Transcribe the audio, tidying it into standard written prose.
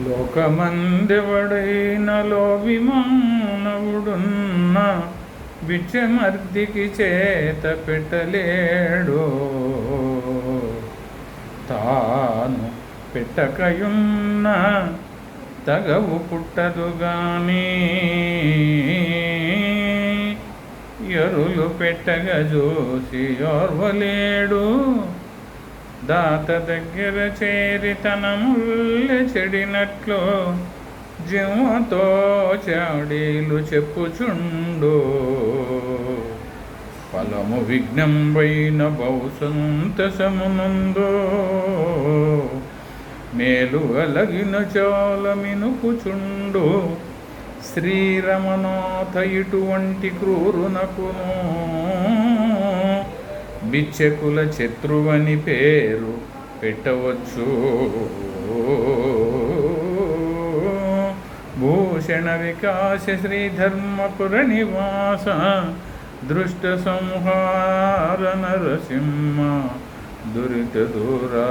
లోకమందెవడైన లోవిమానవుడున్న బిచ్చమర్దికి చేత పెట్టలేడు. తాను పెట్టకయున్న తగవు పుట్టదు గాని ఎరులు పెట్టగా చూసి ఓర్వలేడు. దాత దగ్గర చేరి తన ముల్లె చెడినట్లు జిమ్మతో చాడీలు చెప్పుచుండు. ఫలము విఘ్నంబైన బహుసంతసమునందో మేలు అలగిన చాల మినుకుచుండు. శ్రీరమనాథ ఇటువంటి క్రూరునకును బిచ్చకుల శత్రువని పేరు పెట్టవచ్చు. భూషణ వికాస శ్రీధర్మపుర నివాస దృష్ట సంహార నరసింహ దురిత దూరా.